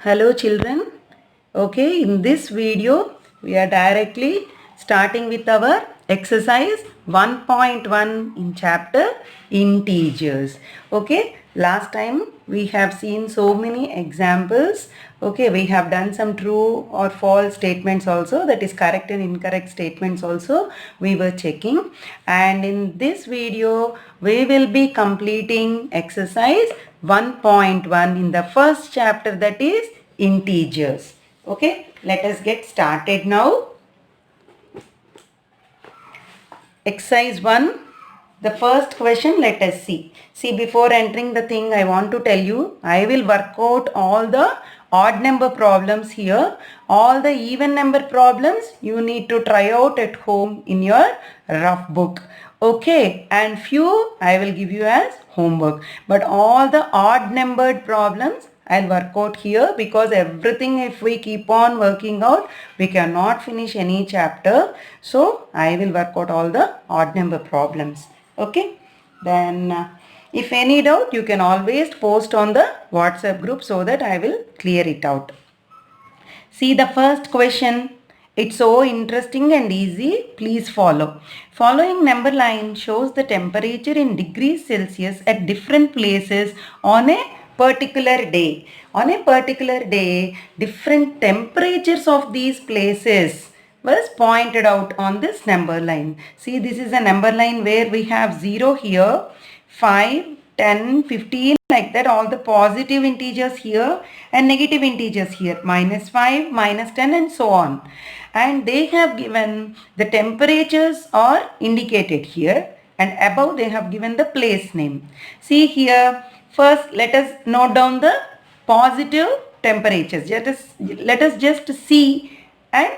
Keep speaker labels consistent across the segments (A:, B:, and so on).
A: Hello children. Okay, in this video we are directly starting with our exercise 1.1 in chapter integers. Okay, last time we have seen so many examples. Okay, we have done some true or false statements also, that is correct and incorrect statements also we were checking, and in this video we will be completing exercise 1.1 in the first chapter, that is integers. Okay, let us get started now. Exercise 1. The first question, let us see. See, before entering the thing, I want to tell you, I will work out all the odd number problems here. All the even number problems you need to try out at home in your rough book. Okay, and few I will give you as homework. But all the odd numbered problems I'll work out here, because everything, if we keep on working out, we cannot finish any chapter. So I will work out all the odd number problems. Okay. Then if any doubt, you can always post on the WhatsApp group so that I will clear it out. See the first question. It's so interesting and easy. Please follow. Following number line shows the temperature in degrees Celsius at different places on a particular day. On a particular day, different temperatures of these places was pointed out on this number line. See, this is a number line where we have 0 here, 5, 10, 15, like that, all the positive integers here and negative integers here, -5, -10 and so on. And they have given the temperatures are indicated here, and above they have given the place name. See here, first let us note down the positive temperatures. Let us just see and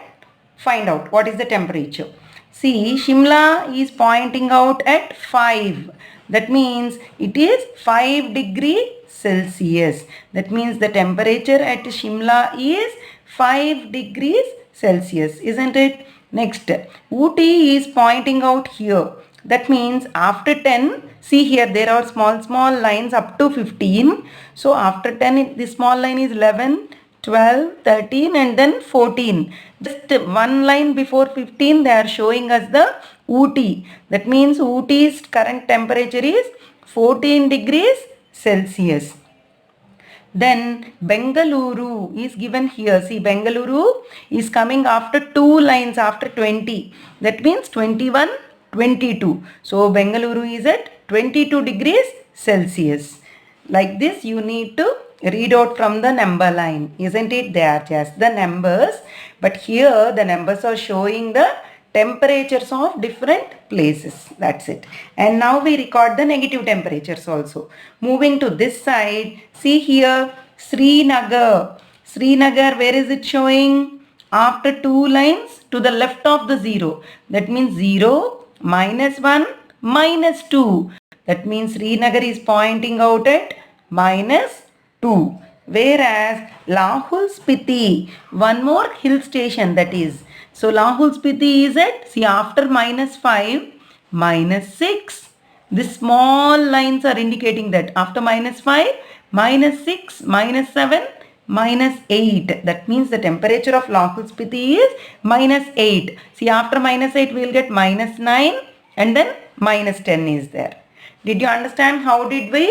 A: find out what is the temperature. See, Shimla is pointing out at 5. That means it is 5 degree Celsius. That means the temperature at Shimla is 5 degrees Celsius, isn't it? Next, Ooty is pointing out here. That means after 10, see here there are small lines up to 15. So after 10, this small line is 11, 12, 13 and then 14. Just one line before 15 they are showing us the Ooty. That means Ooty's current temperature is 14 degrees Celsius. Then Bengaluru is given here. See, Bengaluru is coming after 2 lines after 20. That means 21, 22. So Bengaluru is at 22 degrees Celsius. Like this you need to read out from the number line, isn't it? They are just the numbers, but here the numbers are showing the temperatures of different places. That's it. And now we record the negative temperatures also. Moving to this side, see here Srinagar. Srinagar, where is it showing? After 2 lines to the left of the 0. That means 0, -1, -2. That means Srinagar is pointing out at -2. Whereas Lahul Spiti, one more hill station, that is. So Lahul Spiti is at, see, after -5, -6. These small lines are indicating that after -5, -6, -7, -8. That means the temperature of Lahul Spiti is -8. See, after -8 we will get -9 and then -10 is there. Did you understand how did we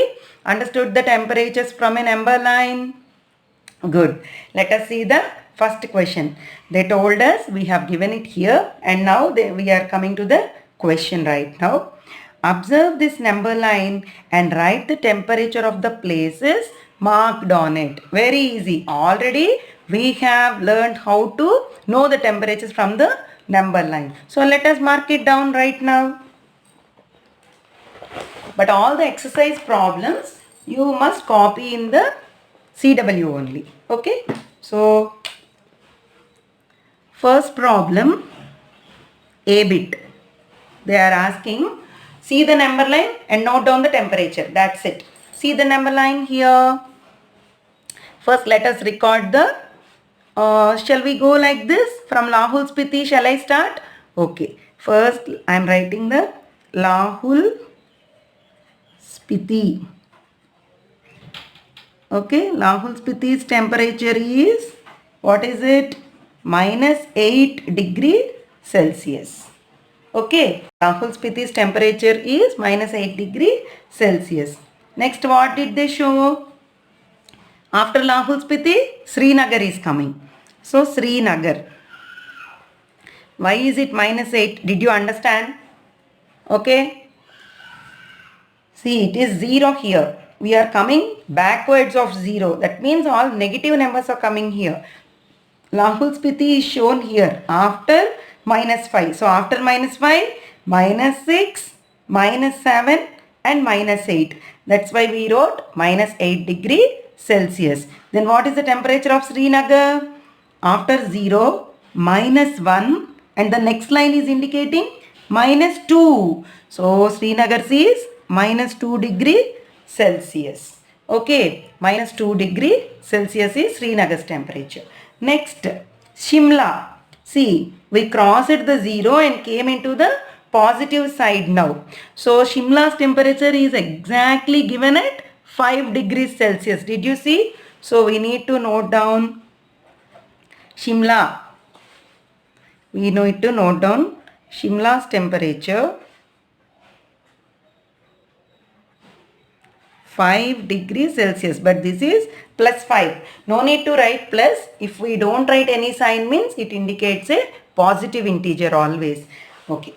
A: understood the temperatures from a number line? Good. Let us see the first question. They told us, we have given it here, and now we are coming to the question right now. Observe this number line and write the temperature of the places marked on it. Very easy. Already we have learned how to know the temperatures from the number line. So let us mark it down right now. But all the exercise problems you must copy in the CW only. Okay. So first problem, A bit. They are asking, see the number line and note down the temperature. That's it. See the number line here. First let us record the, shall we go like this? From Lahul Spiti, shall I start? Okay. First I am writing the Lahul Spiti. Okay, Lahul Spiti's temperature is, what is it? Minus 8 degree Celsius. Okay, Lahul Spiti's temperature is minus 8 degree Celsius. Next, what did they show? After Lahul Spiti, Srinagar is coming. So, Srinagar. Why is it minus 8? Did you understand? Okay. See, it is 0 here. We are coming backwards of 0. That means all negative numbers are coming here. Lahul Spiti is shown here after minus 5. So, after minus 5, minus 6, minus 7 and minus 8. That's why we wrote minus 8 degree Celsius. Then what is the temperature of Srinagar? After 0, minus 1 and the next line is indicating minus 2. So, Srinagar is minus 2 degree Celsius. Okay, minus 2 degree Celsius is Srinagar's temperature. Next, Shimla. See, we crossed the 0 and came into the positive side now. So, Shimla's temperature is exactly given at 5 degrees Celsius. Did you see? So, we need to note down Shimla. We need to note down Shimla's temperature 5 degrees Celsius, but this is plus 5. No need to write plus. If we don't write any sign means it indicates a positive integer always. Okay.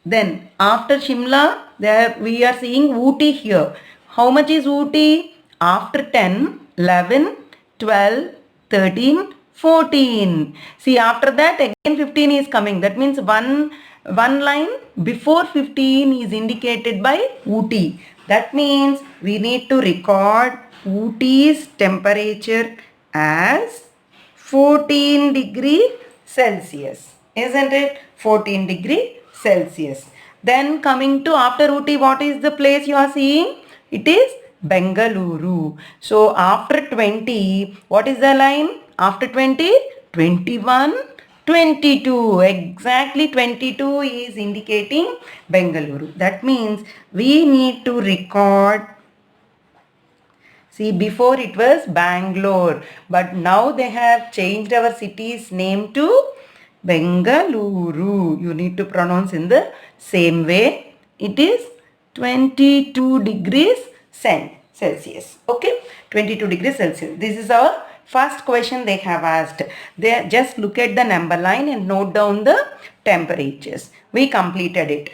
A: Then after Shimla, there we are seeing Ooty here. How much is Ooty? After 10, 11, 12, 13, 14. See, after that again 15 is coming. That means one line before 15 is indicated by Ooty. That means we need to record Ooty's temperature as 14 degree Celsius. Isn't it? 14 degree Celsius. Then coming to after Ooty, what is the place you are seeing? It is Bengaluru. So after 20, what is the line? After 20, 21, 22. Exactly 22 is indicating Bengaluru. That means we need to record. See, before it was Bangalore, but now they have changed our city's name to Bengaluru. You need to pronounce in the same way. It is 22 degrees Celsius. Okay, 22 degrees Celsius. This is our first question they have asked. They just look at the number line and note down the temperatures. We completed it.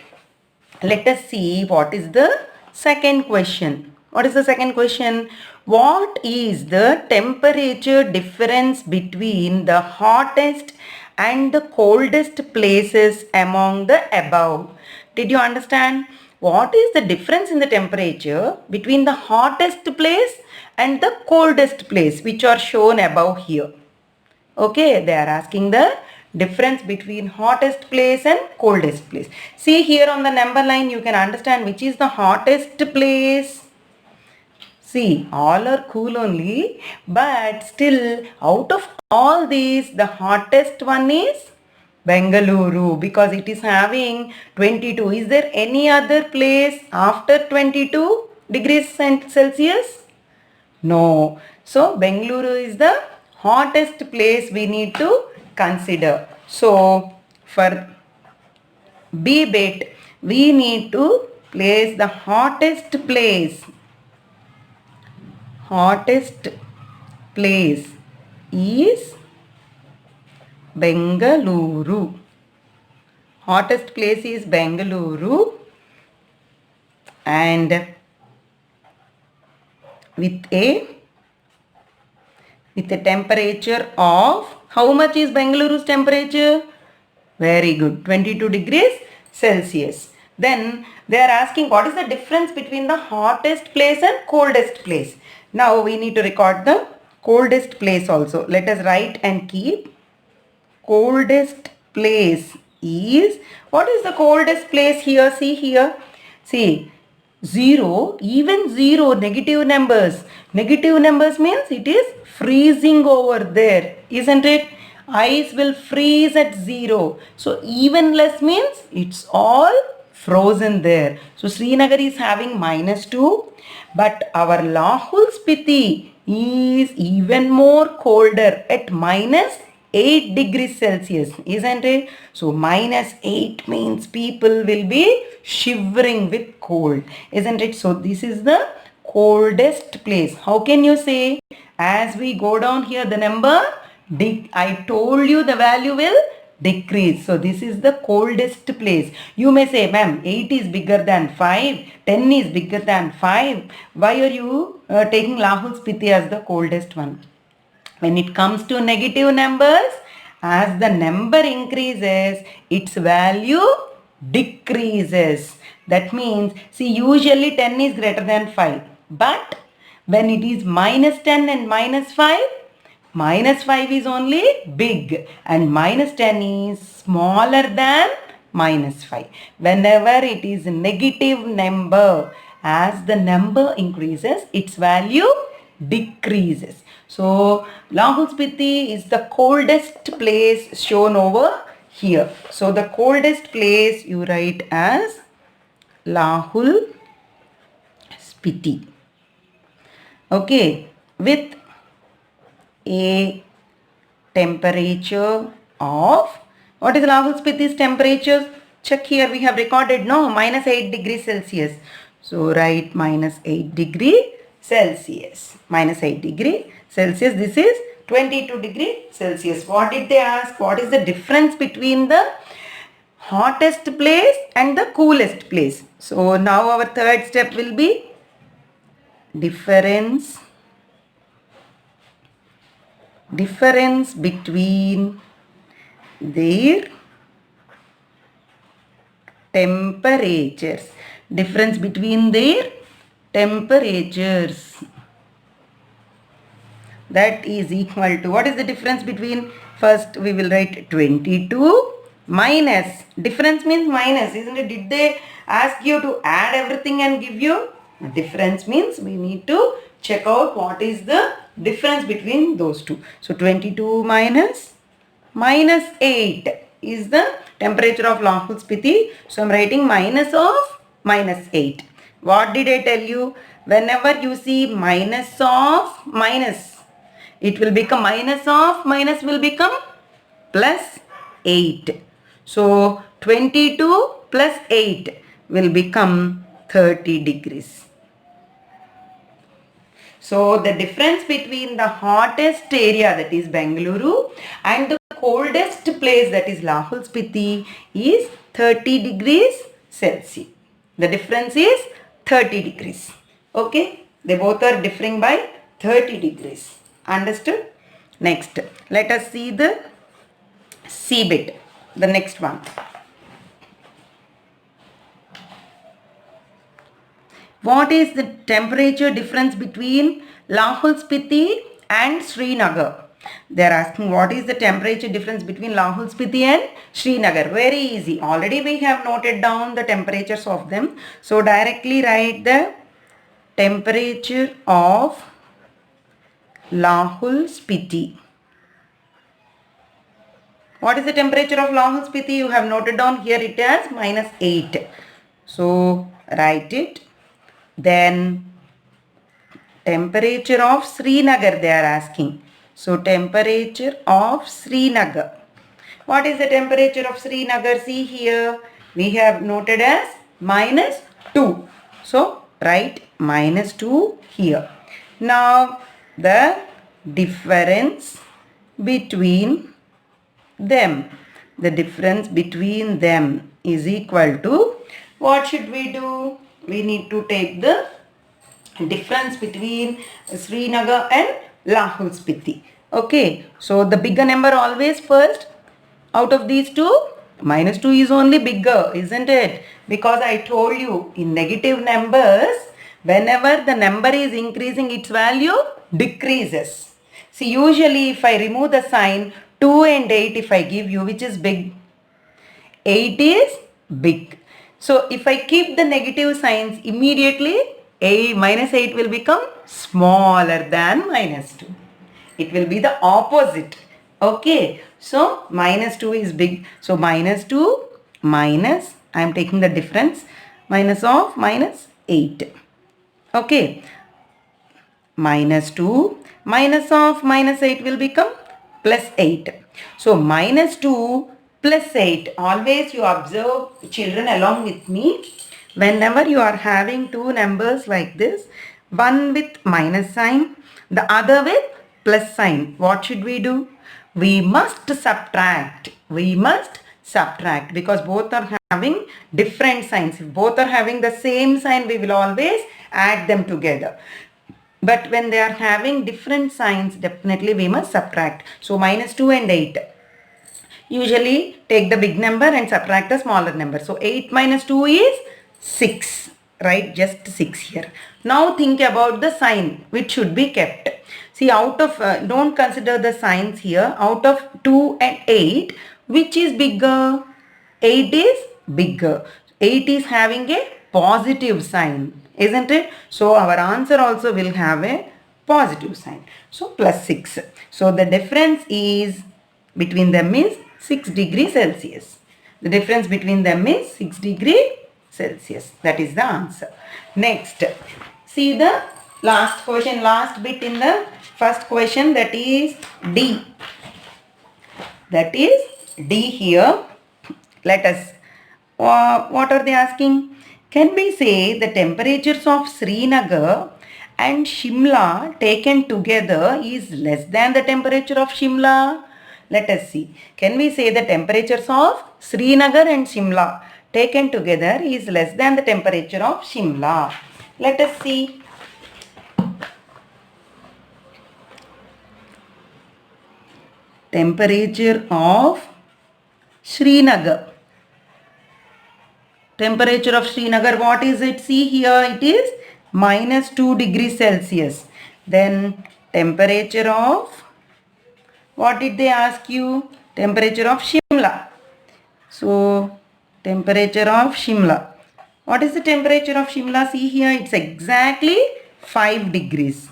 A: Let us see what is the second question. What is the second question? What is the temperature difference between the hottest and the coldest places among the above? Did you understand? What is the difference in the temperature between the hottest place and the coldest place which are shown above here? Okay, they are asking the difference between hottest place and coldest place. See here on the number line, you can understand which is the hottest place. See, all are cool only, but still out of all these, the hottest one is Bengaluru because it is having 22. Is there any other place after 22 degrees Celsius? No. So, Bengaluru is the hottest place we need to consider. So, for B bit, we need to place the hottest place. Hottest place is Bengaluru. Hottest place is Bengaluru, and with a temperature of, how much is Bengaluru's temperature? Very good, 22 degrees Celsius. Then they are asking what is the difference between the hottest place and coldest place. Now we need to record the coldest place also. Let us write and keep. Coldest place is, what is the coldest place here? See here. See, 0, even 0, negative numbers. Negative numbers means it is freezing over there, isn't it? Ice will freeze at 0. So, even less means it's all frozen there. So Srinagar is having -2, but our Lahul Spiti is even more colder at -8 degrees Celsius, isn't it? So -8 means people will be shivering with cold, isn't it? So this is the coldest place. How can you say? As we go down here, the number, I told you the value will decrease. So this is the coldest place. You may say, ma'am, 8 is bigger than 5, 10 is bigger than 5. Why are you taking Lahul Spiti as the coldest one? When it comes to negative numbers, as the number increases, its value decreases. That means, see, usually 10 is greater than 5. But when it is -10 and -5, -5 is only big and -10 is smaller than -5. Whenever it is a negative number, as the number increases, its value decreases. So Lahul Spiti is the coldest place shown over here. So the coldest place you write as Lahul Spiti. Okay, with a temperature of, what is Lahul Spiti's temperature? Check here, we have recorded, no, -8 degrees Celsius. So write -8 degree Celsius. -8 degree Celsius. This is 22 degree Celsius. What did they ask? What is the difference between the hottest place and the coolest place? So now our third step will be difference between their temperatures. Difference between their temperatures. That is equal to, what is the difference between, first we will write 22 minus, difference means minus, isn't it? Did they ask you to add everything and give you? Difference means we need to check out what is the difference between those two. So 22 minus -8 is the temperature of Lahul Spiti. So I'm writing minus of -8. What did I tell you? Whenever you see minus of minus, it will become minus of minus will become plus 8. So 22 plus 8 will become 30 degrees. So the difference between the hottest area, that is Bengaluru, and the coldest place, that is Lahul Spiti, is 30 degrees Celsius. The difference is 30 degrees. Okay, they both are differing by 30 degrees. Understood? Next, let us see the C bit, the next one. What is the temperature difference between Lahul Spiti and Srinagar? They are asking what is the temperature difference between Lahul Spiti and Srinagar. Very easy. Already we have noted down the temperatures of them. So directly write the temperature of Lahul Spiti. What is the temperature of Lahul Spiti? You have noted down here it as -8. So write it. Then temperature of Srinagar they are asking. So temperature of Srinagar. What is the temperature of Srinagar? See here, we have noted as -2. So write -2 here. Now the difference between them. The difference between them is equal to, what should we do? We need to take the difference between Srinagar and Lahul Spiti. Okay, so the bigger number always first. Out of these two, -2 is only bigger, isn't it? Because I told you in negative numbers, whenever the number is increasing, its value decreases. See, usually if I remove the sign 2 and 8, if I give you, which is big? 8 is big. So if I keep the negative signs, immediately -8 will become smaller than -2. It will be the opposite. Okay. So -2 is big. So -2 minus I am taking the difference. Minus of minus 8. Okay. Minus 2. Minus of minus 8 will become plus 8. So minus 2 plus 8. Always you observe, children, along with me. Whenever you are having two numbers like this, one with minus sign, the other with plus sign, what should we do? We must subtract. We must subtract because both are having different signs. If both are having the same sign, we will always add them together. But when they are having different signs, definitely we must subtract. So minus 2 and 8. Usually take the big number and subtract the smaller number. So 8 minus 2 is 6. Right? Just 6 here. Now think about the sign which should be kept. See, out of, don't consider the signs here. Out of 2 and 8, which is bigger? 8 is bigger. 8 is having a positive sign, isn't it? So our answer also will have a positive sign. So plus 6. So the difference is between them is 6 degrees Celsius. The difference between them is 6 degrees Celsius. That is the answer. Next, see the last question, last bit in the first question, that is D. That is D here. Let us, what are they asking? Can we say the temperatures of Srinagar and Shimla taken together is less than the temperature of Shimla? Let us see. Can we say the temperatures of Srinagar and Shimla taken together is less than the temperature of Shimla? Let us see. Temperature of Srinagar. Temperature of Srinagar, what is it? See here, it is minus 2 degrees Celsius. Then temperature of, what did they ask you? Temperature of Shimla. So temperature of Shimla. What is the temperature of Shimla? See here, it's exactly 5 degrees.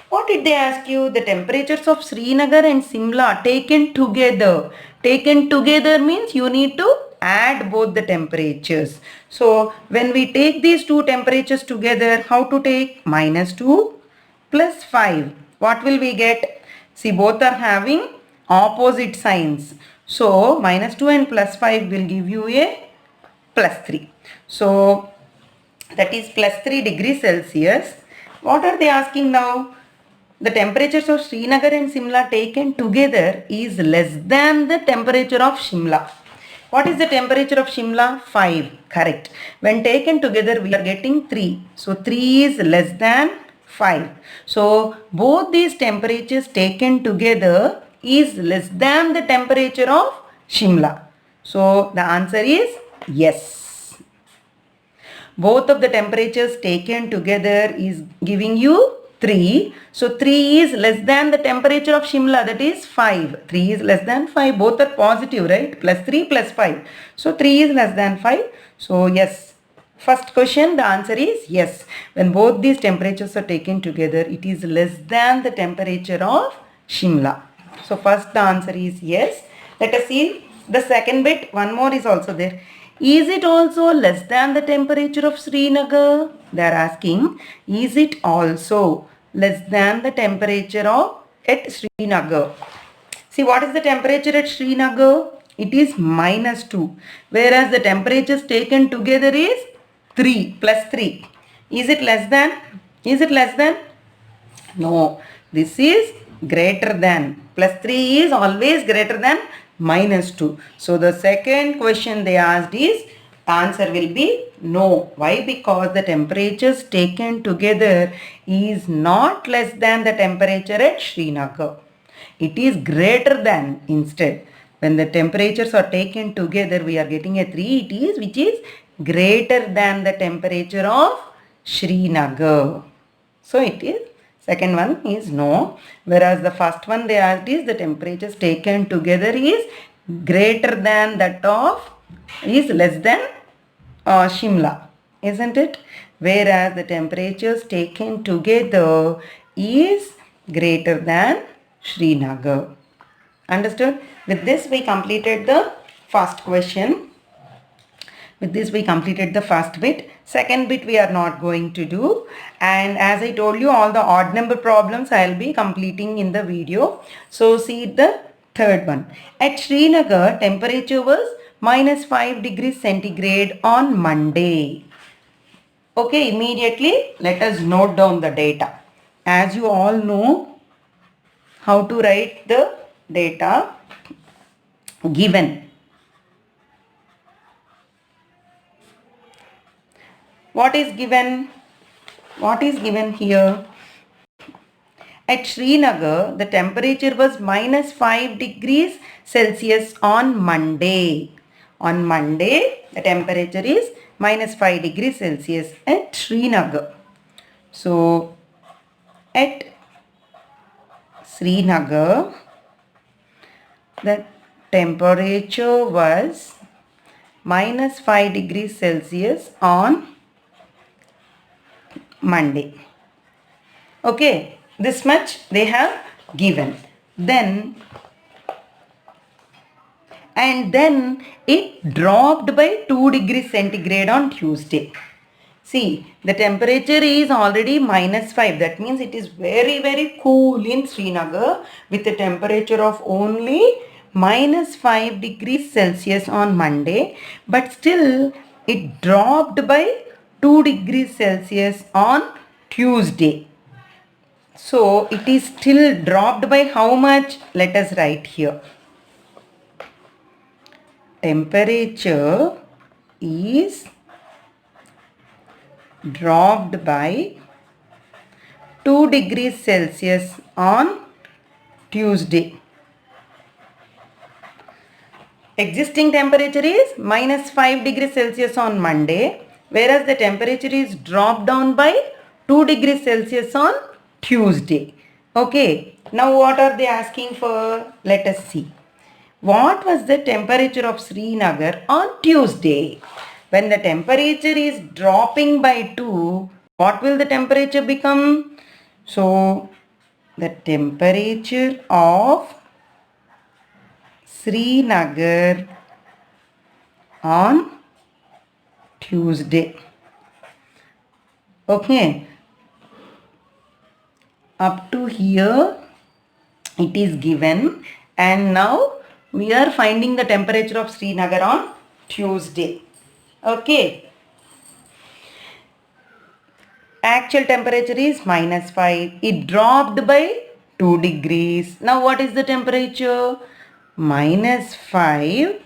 A: What did they ask you? The temperatures of Srinagar and Shimla taken together. Taken together means you need to add both the temperatures. So when we take these two temperatures together, how to take? Minus 2 plus 5. What will we get? See, both are having opposite signs. So minus 2 and plus 5 will give you a plus 3. So that is plus 3 degrees Celsius. What are they asking now? The temperatures of Srinagar and Shimla taken together is less than the temperature of Shimla. What is the temperature of Shimla? 5. Correct. When taken together, we are getting 3. So 3 is less than 5. So both these temperatures taken together is less than the temperature of Shimla. So the answer is yes. Both of the temperatures taken together is giving you 3. So 3 is less than the temperature of Shimla, that is 5. 3 is less than 5. Both are positive, right? Plus 3 plus 5. So 3 is less than 5. So yes. First question, the answer is yes. When both these temperatures are taken together, it is less than the temperature of Shimla. So first the answer is yes. Let us see the second bit. One more is also there. Is it also less than the temperature of Srinagar? They are asking, is it also less than the temperature of at Srinagar? See, what is the temperature at Srinagar? It is minus 2. Whereas the temperatures taken together is 3 plus 3. Is it less than? Is it less than? No. This is greater than. Plus 3 is always greater than minus 2. So the second question they asked is, answer will be no. Why? Because the temperatures taken together is not less than the temperature at Srinagar. It is greater than instead. When the temperatures are taken together, we are getting a 3. It is which is greater than the temperature of Srinagar. So it is, second one is no. Whereas the first one they asked is the temperatures taken together is greater than that of, is less than Shimla, isn't it? Whereas the temperatures taken together is greater than Srinagar. Understood? With this we completed the first question. With this we completed the first bit. Second bit we are not going to do, and as I told you, all the odd number problems I will be completing in the video. So see the third one. At Srinagar, temperature was -5 degrees centigrade on Monday. Okay, immediately let us note down the data. As you all know how to write the data given. What is given? What is given here? At Srinagar, the temperature was -5 degrees Celsius on Monday. On Monday, the temperature is -5 degrees Celsius at Srinagar. So, at Srinagar, the temperature was -5 degrees Celsius on Monday. Okay, this much they have given. Then it dropped by 2 degrees centigrade on Tuesday. See, the temperature is already -5. That means it is very cool in Srinagar with a temperature of only -5 degrees Celsius on Monday. But still, it dropped by 2 degrees Celsius on Tuesday. So, it is still dropped by how much? Let us write here. Temperature is dropped by 2 degrees Celsius on Tuesday. Existing temperature is -5 degrees Celsius on Monday, whereas the temperature is dropped down by 2 degrees Celsius on Tuesday. Okay, now what are they asking for? Let us see. What was the temperature of Srinagar on Tuesday? When the temperature is dropping by 2, what will the temperature become? So, the temperature of Srinagar on Tuesday. Okay. Up to here it is given, and now we are finding the temperature of Srinagar on Tuesday. Okay. Actual temperature is -5. It dropped by 2 degrees. Now what is the temperature? -5.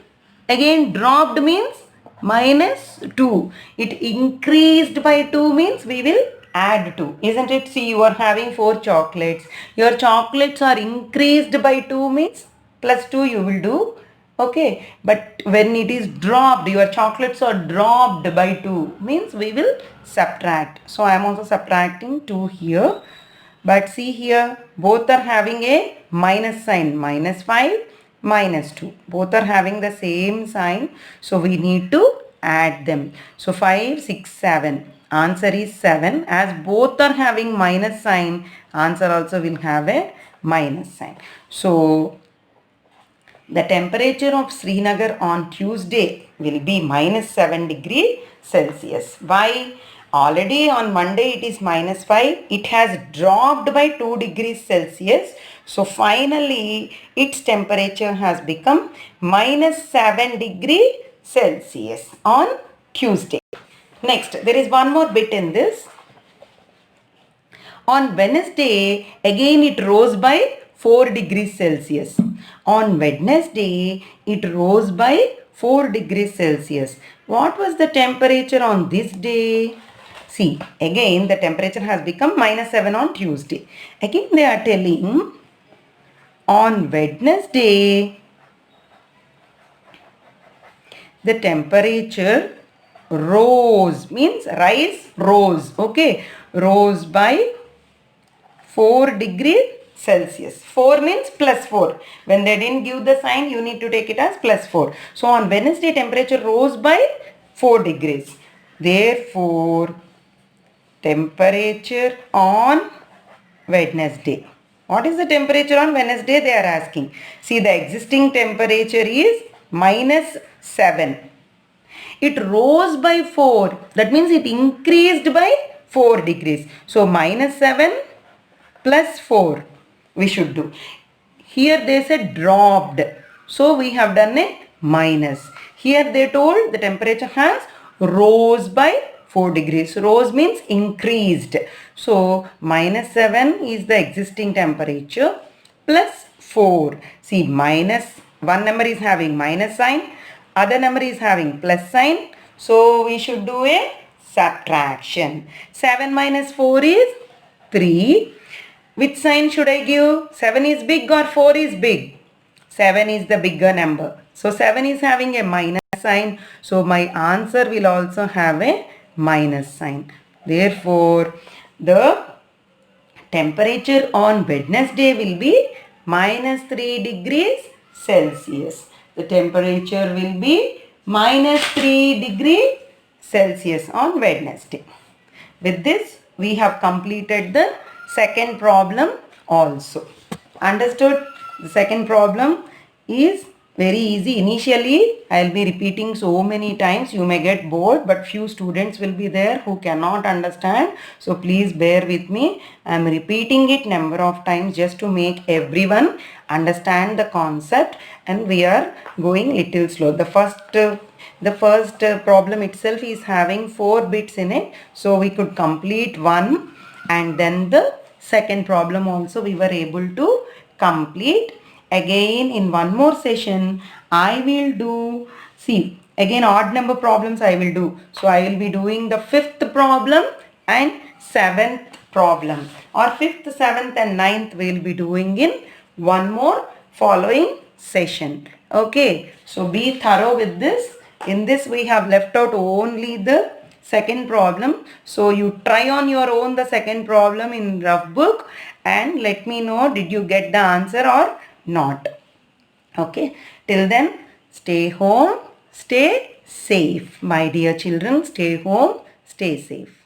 A: Again dropped means -2. It increased by 2 means we will add 2. Isn't it? See, you are having 4 chocolates. Your chocolates are increased by 2 means +2 you will do. Okay. But when it is dropped, your chocolates are dropped by 2 means we will subtract. So I am also subtracting 2 here. But see here, both are having a minus sign. -5, -2. Both are having the same sign. So we need to add them. So 5, 6, 7. Answer is 7. As both are having minus sign, answer also will have a minus sign. So the temperature of Srinagar on Tuesday will be -7 degrees Celsius. Why? Already on Monday it is -5. It has dropped by 2 degrees Celsius. So finally its temperature has become -7 degrees Celsius on Tuesday. Next, there is one more bit in this. On Wednesday, again it rose by 4 degrees Celsius. On Wednesday, it rose by 4 degrees Celsius. What was the temperature on this day? See, again the temperature has become -7 on Tuesday. Again they are telling on Wednesday, the temperature rose, means rise, rose. Okay, rose by 4 degrees Celsius. 4 means +4. When they didn't give the sign, you need to take it as +4. So on Wednesday, temperature rose by 4 degrees. Therefore, temperature on Wednesday. What is the temperature on Wednesday? They are asking. See, the existing temperature is -7. it rose by 4. That means it increased by 4 degrees. So minus 7 plus 4 we should do. Here they said dropped. So we have done a minus. Here they told the temperature has rose by 4 degrees. Rose means increased. So minus 7 is the existing temperature plus 4. See, minus, one number is having minus sign, other number is having plus sign. So we should do a subtraction. 7 minus 4 is 3. Which sign should I give? 7 is big or 4 is big? 7 is the bigger number. So 7 is having a minus sign. So my answer will also have a minus sign. Therefore, the temperature on Wednesday will be minus 3 degrees Celsius. The temperature will be minus 3 degrees Celsius on Wednesday. With this, we have completed the second problem also. Understood? The second problem is very easy. Initially, I will be repeating so many times. You may get bored, but few students will be there who cannot understand. So please bear with me. I am repeating it number of times just to make everyone understand the concept, and we are going little slow. The first problem itself is having 4 bits in it. So we could complete one, and then the second problem also we were able to complete. Again, in one more session, I will do, see, again odd number problems I will do. So I will be doing the 5th problem and 7th problem, or 5th, 7th and 9th we will be doing in one more following session. Okay, so be thorough with this. In this we have left out only the second problem. So you try on your own the second problem in rough book and let me know, did you get the answer or not. Okay, till then stay home, stay safe. My dear children, stay home, stay safe.